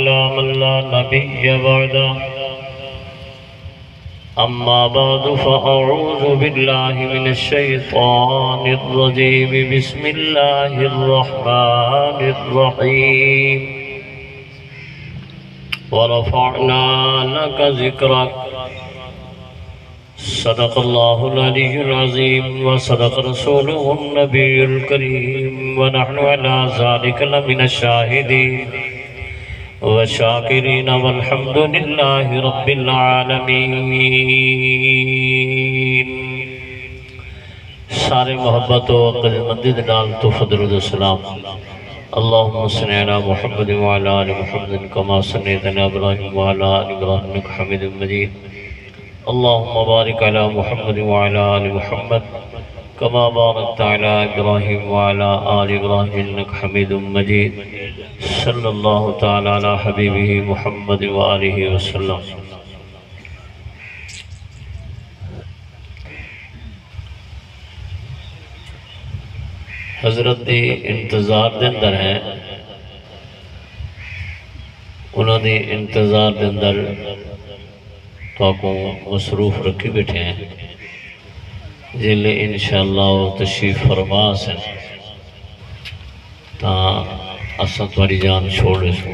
على من لا نبي بعده أما بعد فأعوذ بالله من الشيطان الرجيم بسم الله الرحمن الرحيم ورفعنا لك ذكرك صدق الله العلي العظيم وصدق رسوله النبي الكريم ونحن على ذلك لمن الشاهدين والشاكرين والحمد لله رب العالمين سارے محبت و عقیدت نال تو درود و سلام اللهم صل على محمد وعلى آل محمد كما صليت على إبراهيم وعلى آل إبراهيم إنك حميد مجيد اللهم بارك على محمد وعلى آل محمد كما باركت على إبراهيم وعلى آل إبراهيم إنك حميد مجيد صلى الله تعالى على حبيبه محمد وآله وسلم حضرت دی انتظار دے اندر ہیں انہوں نے انتظار دے اندر تو مصروف رکھی بیٹھے ہیں جلے انشاءاللہ تشریف فرما سے تا اساں تمہاری جان چھوڑ سو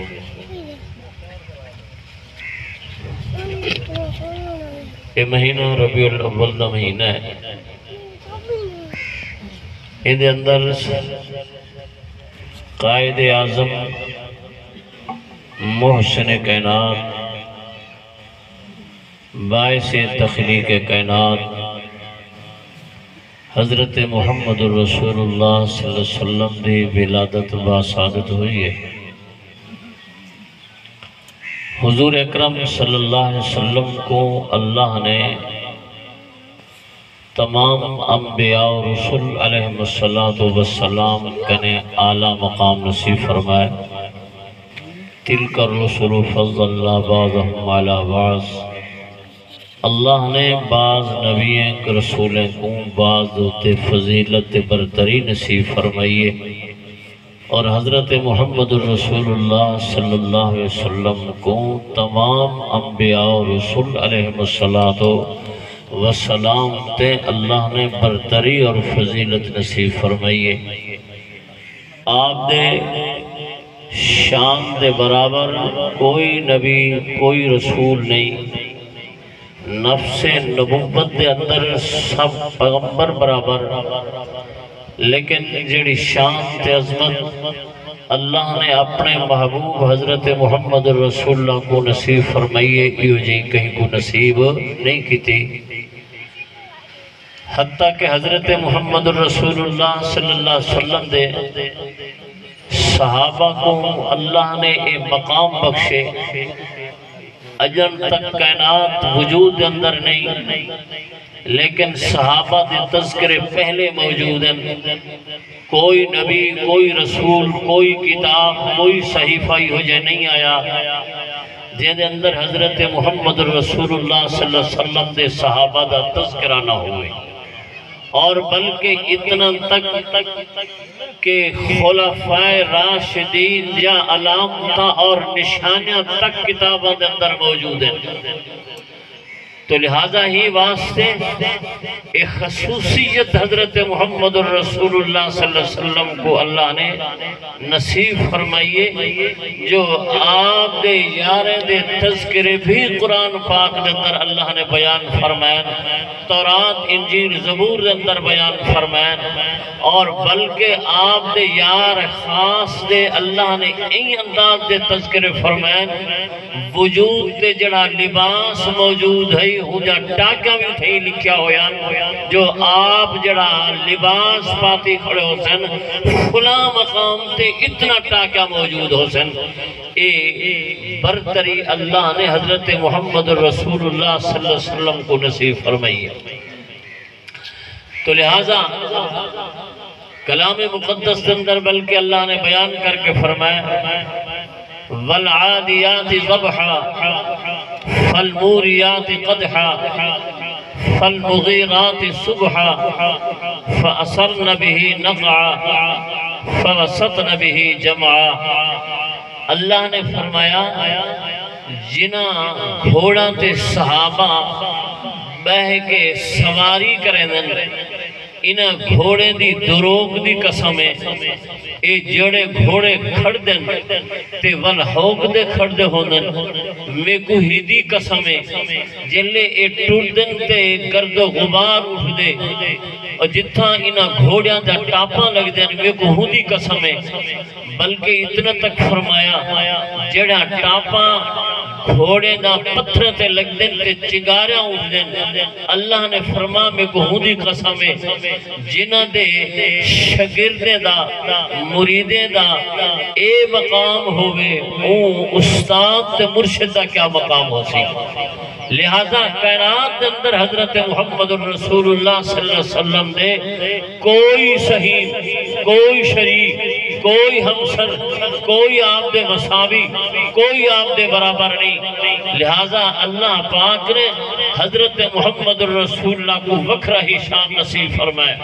یہ مہینہ ربیع الاول دا مہینہ ہے ان دے اندر قائد اعظم محسن کائنات باعث تخلیق کائنات حضرت محمد رسول اللہ صلی اللہ علیہ وسلم دی ولادت باسعادت ہوئی ہے حضور اکرم صلی اللہ علیہ وسلم کو اللہ نے تمام انبیاء و رسول علیہ السلام کنے اعلیٰ مقام نصیب فرمائے تلک الرسل فضل اللہ بعضهم علی بعض اللہ نے بعض نبیوں کے رسولیں کو بعض دوتے فضیلت برتری نصیب فرمائیے اور حضرت محمد رسول اللہ صلی اللہ علیہ وسلم کو تمام انبیاء و رسول علیہ السلام تے اللہ نے برتری اور فضیلت نصیب فرمائیے آپ دے شان دے برابر کوئی نبی کوئی رسول نہیں نفس نبوت دے اندر سب پیغمبر برابر لیکن جڑی شان تے عظمت اللہ نے اپنے محبوب حضرت محمد رسول اللہ کو نصیب فرمائیے یہ جی کہیں کو نصیب نہیں کی تھی حتیٰ کہ حضرت محمد رسول اللہ صلی اللہ علیہ وسلم دے صحابہ کو اللہ نے ایک مقام بخشے اجل تک کائنات وجود اندر نہیں لیکن صحابہ دے تذکرے پہلے موجود ہیں کوئی نبی کوئی رسول کوئی کتاب کوئی صحیفہ ہو جائے نہیں آیا جن اندر حضرت محمد رسول اللہ صلی اللہ علیہ وسلم دے صحابہ دا تذکرہ نہ ہوئے اور بلکہ اتنا تک کہ خلفائے راشدین یا علامتہ اور نشانیاں تک کتابوں دے اندر موجود ہیں تو لہذا ہی واسطے ایک خصوصیت حضرت محمد رسول اللہ صلی اللہ علیہ وسلم کو اللہ نے نصیب فرمائیے جو آپ دے یاریں دے تذکرے بھی قرآن پاک دے اندر اللہ نے بیان فرمائن تورات انجیل زبور دے اندر بیان فرمائن اور بلکہ آپ دے یار خاص دے اللہ نے این انداز دے تذکرے فرمائن وجود دے جڑا لباس موجود ہے ہوں جا ٹاکہ بھی تھے لکھیا ہویا جو آپ جڑا لباس پاتی کھڑے ہو سن فلاں مقام تے اتنا ٹاکہ موجود ہو سن اے برتری اللہ نے حضرت محمد رسول اللہ صلی اللہ علیہ وسلم کو نصیب فرمائی ہے تو لہذا کلام مقدس اندر بلکہ اللہ نے بیان کر کے فرمایا والعادیات ضبحا فالموریات قدحا فالمغیرات صبحا فأثرن به نقعا فوسطن به جمعا اللہ نے فرمایا جنہ گھوڑا تے صحابہ بہ کے سواری کریں دن انہ گھوڑے دی دروگ دی قسم ہے اے جڑے گھوڑے کھڑ دن تے ون ہوک دے کھڑ دے ہوندن میں کو ہی دی قسم ہے جلے اے ٹوٹ دن تے گرد و غبار اٹھ دے اور جتھا انہ گھوڑیاں دا ٹاپاں لگ دن میں کو ہوں دی قسم ہے بلکہ اتنا تک فرمایا جڑا ٹاپاں گھوڑے دا پتھر تے لگ دن تے چگاریاں اٹھ دن اللہ نے فرما میں کو ہوں دی قسم ہے جنہ دے شگردے دا مریدے دا اے مقام ہوئے اون استاد تے مرشد دا کیا مقام ہو سی لہذا کائنات اندر حضرت محمد رسول اللہ صلی اللہ علیہ وسلم دے کوئی صحیح کوئی شریک کوئی ہمسر کوئی آپ دے مساوی کوئی آپ دے برابر نہیں لہذا اللہ پاک نے حضرت محمد رسول اللہ کو وکرہ ہی شان نصیب فرمائے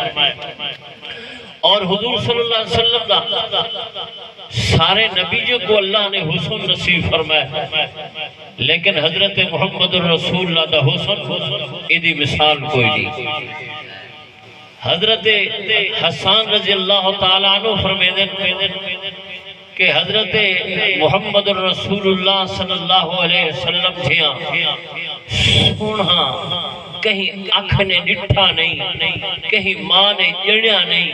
اور حضور صلی اللہ علیہ وسلم دا سارے نبیوں کو اللہ نے حسن نصیب فرمائے لیکن حضرت محمد رسول اللہ دا حسن ایدی مثال کوئی نہیں حضرت حسان رضی اللہ تعالیٰ عنہ فرمیدن کہ حضرت محمد رسول اللہ صلی اللہ علیہ وسلم جیاں سونا کہیں آنکھ نے ڈٹھا نہیں کہیں ماں نے جڑیا نہیں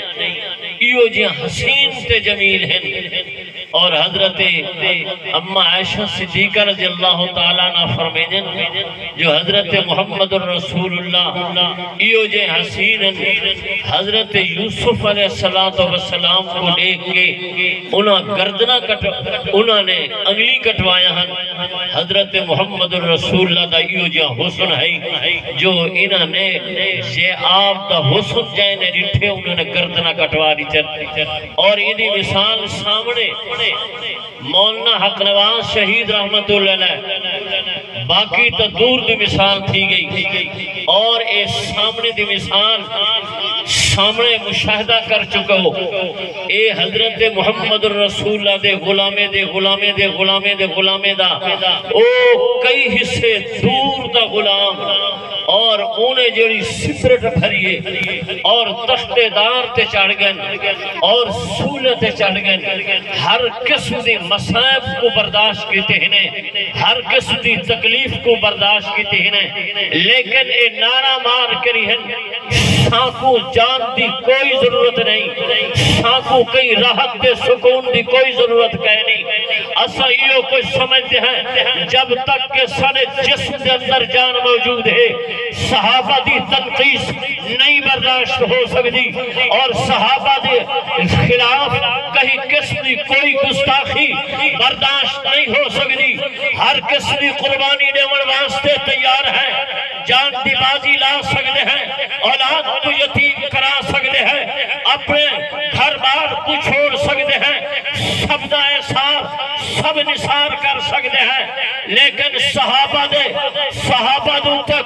ایو جیاں حسین تے جمیل ہیں اور حضرت اما عائشہ صدیقہ رضی اللہ تعالیٰ عنہ فرمیدن جو حضرت محمد رسول اللہ ایو جے حسین حضرت یوسف علیہ السلام کو دیکھ کے انہوں نے انگلی کٹوایا ہیں حضرت محمد رسول اللہ دا ایو جے حسن ہے جو انہوں نے یہ آپ دا حسن جائنے ڈٹھے انہوں نے گردنہ کٹوا دی چل اور انہی مثال سامنے مولانا حق نواز شہید رحمت اللہ علیہ باقی تو دور دی مثال تھی گئی اور اے سامنے دی مثال سامنے مشاہدہ کر چکا ہو اے حضرت محمد رسول اللہ دے غلامے دے غلامے دے غلامے دے غلامے دا او کئی حصے دور دا غلام اور انہیں جڑی سپرٹ بھریے اور تخت دار تے چڑھ گن اور سولت چڑھ گن ہر قسم دی مصائب کو برداشت کیتے ہیں ہر قسم دی تکلیف کو برداشت کیتے ہیں لیکن اے نعرہ مار کری ہیں شاکو جان دی کوئی ضرورت نہیں شاکو کئی راحت دے سکون دی کوئی ضرورت کہے نہیں اسا یہ کوئی سمجھتے ہیں جب تک کہ سارے جسم دے اندر جان موجود ہے صحابہ دی تنقیص نہیں برداشت ہو سکتی اور صحابہ دے خلاف کہیں قسم دی کوئی گستاخی برداشت نہیں ہو سکتی ہر قسم دی قربانی دیون واسطے تیار ہے جان دی بازی لا سکتے ہیں اولاد کو یتیم کرا سکتے ہیں اپنے گھر بار کو چھوڑ سکتے ہیں سب دا احساس سب نثار کر سکتے ہیں لیکن صحابہ دے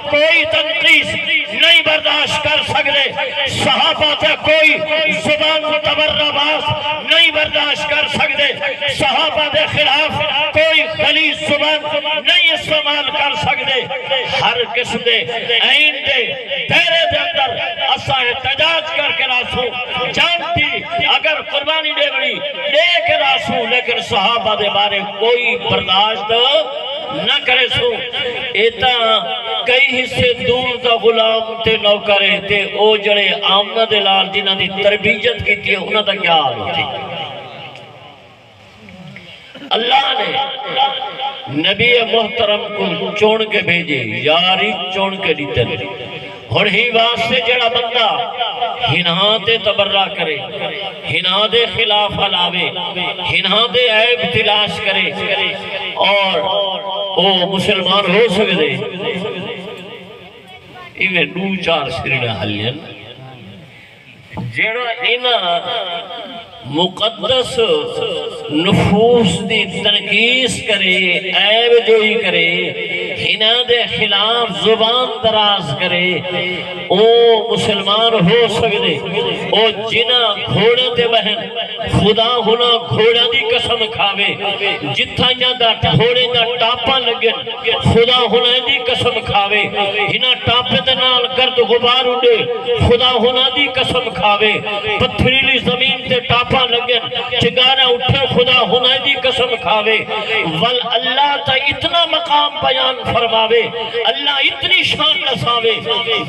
کوئی تنقیص نہیں برداشت کر سکتے صحابہ تے کوئی زبان متبرہ باز نہیں برداشت کر سکتے صحابہ دے خلاف کوئی غلیظ زبان نہیں استعمال کر سکتے ہر قسم دے عین دے تیرے دے اندر اسا احتجاج کر کے راسو جانتی اگر قربانی دے بڑی لے کے راسو لیکن صحابہ دے بارے کوئی برداشت نہ کرے سو ایتا کئی حصے دور دا غلام تے نوکرے تے او جڑے آمنہ دلال جنہ دی تربیت کی تھی انہاں دا کیا حال ہوتی اللہ نے نبی محترم کو چون کے بھیجے یاری چون کے دیتے اور ہی واسطے جڑا بندہ ہنہاں دے تبرہ کرے ہنہاں دے خلاف علاوے ہنہاں دے عیب تلاش کرے اور او مسلمان ہو سکتے ایویں دو چار سرڑے حلین جڑا انہاں مقدس نفوس دی تنقیس کرے عیب جوئی کرے ہنا دے خلاف زبان دراز کرے او مسلمان ہو سکتے او جنا گھوڑے تے بہن خدا ہونا گھوڑا دی قسم کھاوے جتھا دا گھوڑے دا ٹاپا لگن خدا ہونا دی قسم کھاوے ہنا ٹاپے دے نال گرد غبار اڑے خدا ہونا دی قسم کھاوے پتھریلی زمین تے ٹاپا لگن چگارہ اٹھے خدا ہونا دی قسم کھاوے ول اللہ تا اتنا مقام بیان فرماوے اللہ اتنی شان نساوے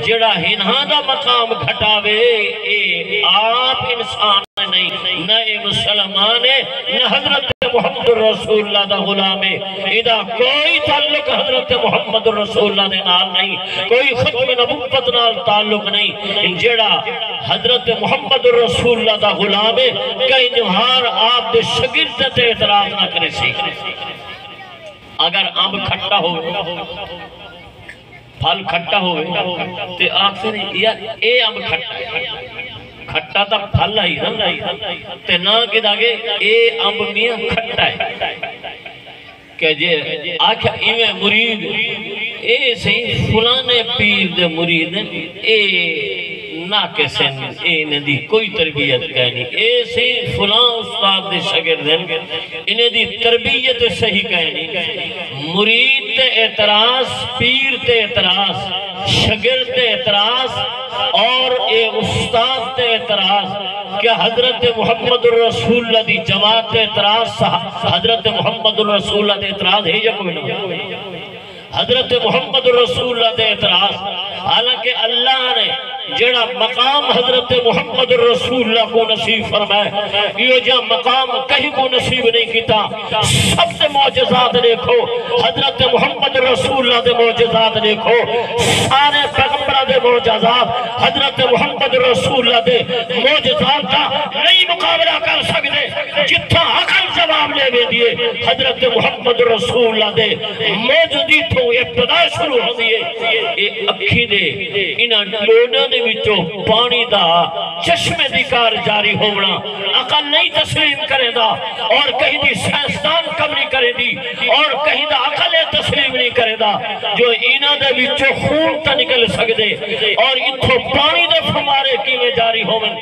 جڑا ہنہا دا مقام گھٹاوے اے آپ انسان نہیں نہ اے مسلمان ہے نہ حضرت محمد رسول اللہ دا غلام ہے ادا کوئی تعلق حضرت محمد رسول اللہ دے نال نہیں کوئی ختم نبوت نال تعلق نہیں جڑا حضرت محمد رسول اللہ دا غلام ہے کئی نوہار آپ دے شگرد تے اعتراض نہ کرے سی اگر اب کھٹا ہوئے پھل کھٹا ہوئے تے آپ سے نہیں یار اے اب کھٹا ہے کھٹا تا پھل آئی تے نہ کدا گے اے اب میاں کھٹا ہے کہ جے آکھا ایویں مرید اے صحیح فلانے پیر دے مرید اے ناکسن اے ندی کوئی تربیت کہنی اے صحیح فلاں استاد دے شاگردن انہیں دی تربیت صحیح کہنی مرید تے اعتراض پیر تے اعتراض شاگرد تے اعتراض اور اے استاد تے اعتراض کہ حضرت محمد الرسول اللہ دی جماعت تے اعتراض حضرت محمد الرسول اللہ دے اعتراض ہے یا کوئی نہ حضرت محمد الرسول اللہ دے اعتراض حالانکہ اللہ نے جڑا مقام حضرت محمد الرسول اللہ کو نصیب فرمائے یہ جا مقام کہیں کو نصیب نہیں کیتا سب سے معجزات دیکھو حضرت محمد الرسول اللہ دے معجزات دیکھو سارے پیغمبرہ دے معجزات حضرت محمد الرسول اللہ دے معجزات کا نہیں مقابلہ کر سکتے جتھا عقل جواب لے دیئے حضرت محمد الرسول اللہ دے موجودی تو ابتدا شروع ہو دیئے یہ اکھی دے انہاں لوڑا دے وچوں پانی دا چشمے دی کار جاری ہونا عقل نہیں تسلیم کرے دا اور کہیں دی سائنسدان کم نہیں کرے دی اور کہیں دا عقل تسلیم نہیں کرے دا جو انہاں دے وچوں خون تا نکل سکدے اور اتھو پانی دے فمارے کی میں جاری ہومن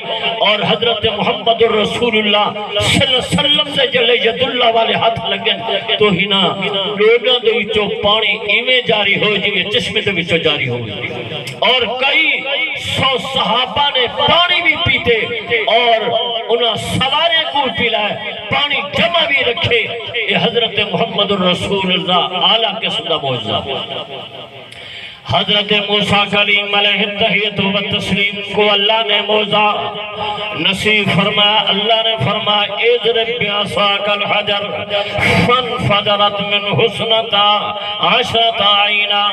اور حضرت محمد الرسول اللہ صلی اللہ علیہ وسلم سے جلے ید اللہ والے ہاتھ لگن تو ہنا لوگاں دے وچوں پانی ایمیں جاری ہوئے جی میں چشمے دے وچوں جاری ہوئے اور کئی 100 صحابہ نے پانی بھی پیتے اور انہاں سوارے کو پلائے پانی جمع بھی رکھے یہ حضرت محمد الرسول اللہ اعلیٰ قسم دا معجزہ حضرت موسیٰ کلیم علیہ التحیت و تسلیم کو اللہ نے موضع نصیب فرمایا اللہ نے فرمایا اضرب بعصاک الحجر فانفجرت من حسنتا عشرت عینا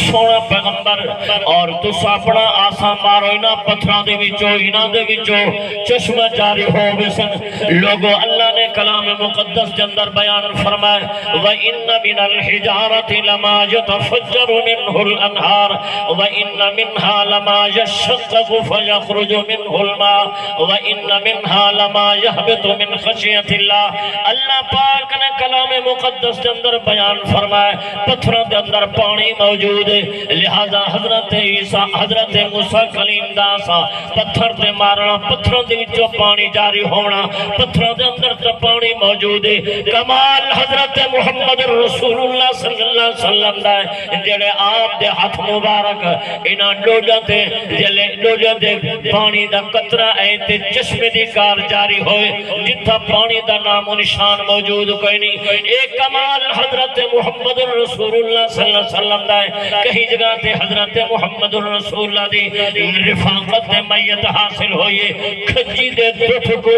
سونا پیغمبر اور تو اپنا آسا مارو انہاں پتھران دے وچوں انہاں دے وچوں چشمہ جاری ہو بسن لوگو اللہ نے کلام مقدس جندر بیان فرمائے وَإِنَّ مِنَ الْحِجَارَةِ لَمَا يَتَفَجَّرُ مِنْهُ الْأَنْهَارِ وَإِنَّ مِنْهَا لَمَا يَشَّقَّقُ فَيَخْرُجُ مِنْهُ الْمَاءُ وَإِنَّ مِنْهَا لَمَا يَهْبِطُ مِنْ خَشْيَةِ اللَّهِ اللہ پاک نے کلام مقدس جندر بیان فرمائے پتھران دے اندر پانی موجود ہے لہذا حضرت عیسیٰ حضرت موسیٰ کلیم داسا پتھر دے مارنا پتھروں دے وچوں پانی جاری ہونا پتھروں دے اندر تے پانی موجود ہے کمال حضرت محمد رسول اللہ صلی اللہ علیہ وسلم دا ہے جڑے آپ دے ہاتھ مبارک انہاں ڈوڈا تے جلے ڈوڈا دے پانی دا قطرہ اے تے چشمے دی کار جاری ہوئے جتھا پانی دا نام و نشان موجود کوئی نہیں ایک کمال حضرت محمد رسول اللہ صلی اللہ علیہ وسلم دا ہے کہیں جگہ تے حضرت محمد رسول اللہ دی رفاقت دے میت حاصل ہوئے کھجی دے دٹھ کو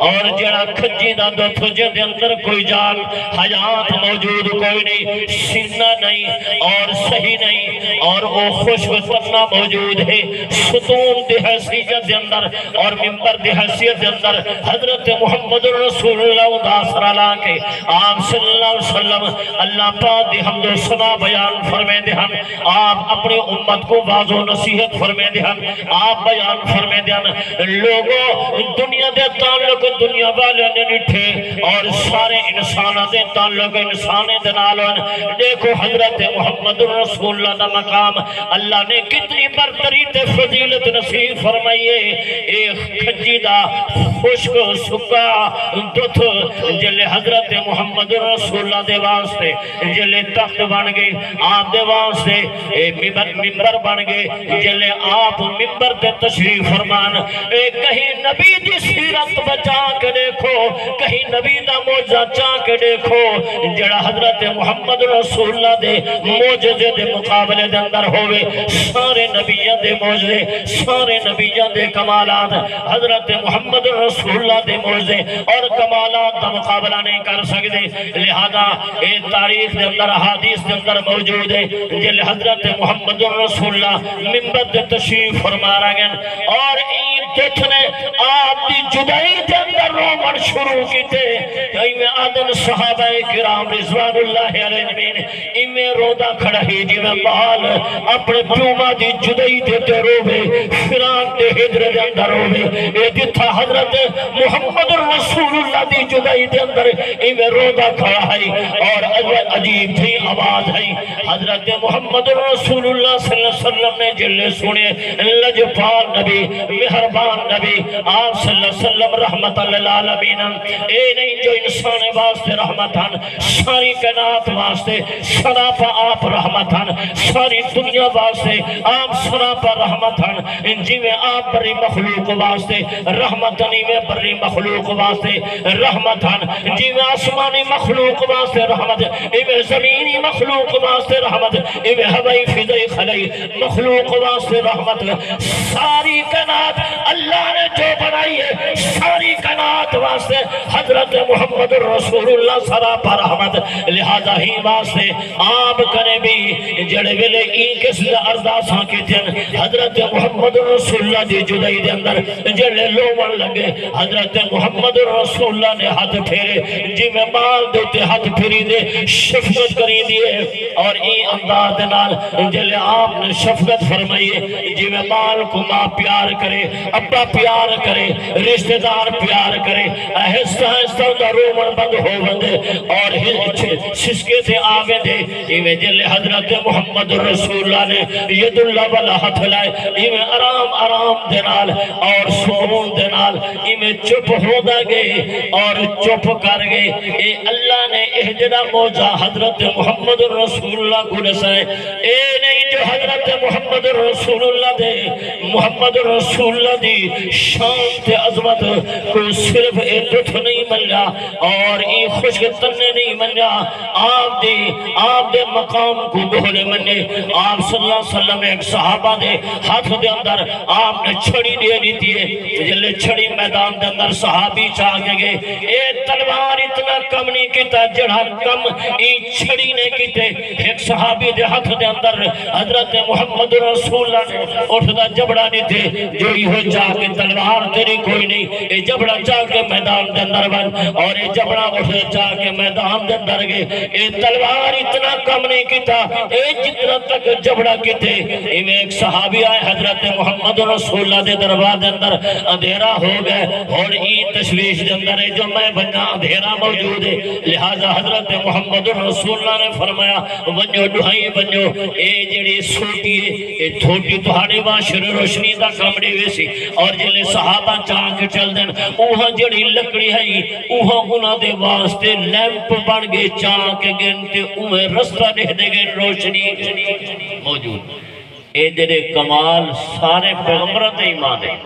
اور جڑا کھجی دا دٹھ جن دے اندر کوئی جان حیات موجود کوئی نہیں سینہ نہیں اور صحیح نہیں نہیں اور وہ خوشب تنہ موجود ہے ستون دی حیثیت دے اندر اور ممبر دی حیثیت دے اندر حضرت محمد رسول اللہ دا سرالہ کے آپ صلی اللہ علیہ وسلم اللہ پاک دی حمد و ثنا بیان فرمائے دے ہم آپ اپنی امت کو واضح و نصیحت فرمائے دے ہم آپ بیان فرمائے دے ہم لوگوں دنیا دے تعلق دنیا والے نے نٹھے اور سارے انسانہ دے تعلق انسانے دے نالون دیکھو حضرت محمد رسول اللہ دا مقام اللہ نے کتنی برتری تے فضیلت نصیب فرمائیے ایک کھجی دا خشک سکا دتھ جلے حضرت محمد رسول اللہ دے واسطے جلے تخت بن گئے آپ دے واسطے ممبر بن گئے جلے آپ ممبر تے تشریف فرمان کہیں نبی دی سیرت بچا کے دیکھو کہیں نبی دا موجزہ چا کے دیکھو جڑا حضرت محمد رسول اللہ دے موجزے دے مقابلے دے اندر ہوئے سارے نبیوں دے موجزے سارے نبیوں دے کمالات حضرت محمد رسول اللہ دے موجزے اور کمالات دا مقابلہ نہیں کر سکتے لہذا ایک تاریخ دے اندر حدیث دے اندر موجود ہے جل حضرت محمد رسول اللہ ممبر دے تشریف فرما رہے ہیں اور این دیکھنے آپ دی جدائی دے اندر رومن شروع کی تھے میں آدن صحابہ کرام رضوان اللہ علیہ نبین میں رودا کھڑا ہی جی میں بحال اپنے پیوما دی جدائی دیتے روبے فراق دے حجر دے اندر روبے اے دیتھا حضرت محمد رسول اللہ دی جدائی دے اندر میں رودا کھڑا ہے اور عجیب تھی آواز ہے حضرت محمد رسول اللہ صلی اللہ علیہ وسلم نے جلے سنے لجپال نبی مہربان نبی آپ صلی اللہ علیہ وسلم رحمت للعالمین اے نہیں جو انسان واسطے رحمتان ساری کائنات واسطے سنا پا آپ رحمتان ساری دنیا واسطے آپ سنا پا رحمتان جی میں آپ بری مخلوق واسطے رحمتانی میں بری مخلوق واسطے رحمتان جی میں آسمانی مخلوق واسطے رحمت میں زمینی مخلوق واسطے رحمت میں ہوائی فضائی خلائی مخلوق واسطے رحمت ساری کائنات اللہ نے جو بنائی ہے ساری کائنات واسطے حضرت محمد رسول اللہ صلی پر رحمت لہذا ہی واسطے آپ کرے بھی جڑے ویلے این کس ارداساں کی تین حضرت محمد رسول اللہ دی جدائی دے اندر جڑے لومن لگے حضرت محمد رسول اللہ نے ہاتھ پھیرے جی میں مال دیتے ہاتھ پھیری دے شفقت کری دیئے اور این انداز دنال جلے آپ نے شفقت فرمائیے جی میں مال کو ماں پیار کرے ابا پیار کرے رشتہ دار پیار کرے اہستہ اہستہ دا رومن بند ہو بندے اور سسکے سے آوے دے ایویں جلے حضرت محمد رسول اللہ نے ید اللہ والا ہاتھ لائے ایویں آرام آرام دنال اور سکون دنال ایویں چپ ہو دا گئے اور چپ کر گئے اے اللہ نے اہجڑا موجہ حضرت محمد رسول اللہ کو رسائے اے نہیں جو حضرت محمد رسول اللہ دے محمد رسول اللہ دی شان تے عظمت کو صرف ایک دٹھ نہیں ملیا اور ایک خوشک تننے نہیں ملیا آپ دے مقام کو بہلے منے آپ صلی اللہ علیہ وسلم ایک صحابہ دے ہاتھ دے اندر آپ نے چھڑی دے دی دیئے جلے چھڑی میدان دے اندر صحابی چاہ کے گئے اے تلوار اتنا کم نہیں کیتا جڑا کم این چھڑی نے کیتے ایک صحابی دے ہاتھ دے اندر حضرت محمد رسول اللہ نے اٹھتا جبڑا نہیں تھے جو ہو جا کے تلوار تیری کوئی نہیں اے جبڑا جا کے میدان دے اندر بن اور اے جبڑا اٹھتا جا کے میدان دے اندر گئے اے تلوار اتنا کم نہیں کیتا اے جتنا تک جبڑا کیتے اے میں ایک صحابی آئے حضرت محمد رسول اللہ دے دربار دے اندر اندھیرا ہو گئے اور این تشویش دے اندر ہے جو میں بننا اندھیرا موجود ہے لہذا حضرت محمد رسول اللہ نے فرمایا ونجو ڈھائی ونجو اے جڑی سوٹی ہے اے تھوٹی تہاڑے باشر روشنی دا کمڑے ویسی اور جلے صحابہ چاہ کے چل دیں اوہاں جڑی لکڑی ہے اوہاں انہاں دے واسطے لیمپ بن گئے چاہ کے گنتے اوہیں رستہ دے دے گئے روشنی موجود اے جڑے کمال سارے پیغمبروں تے ایمان ہے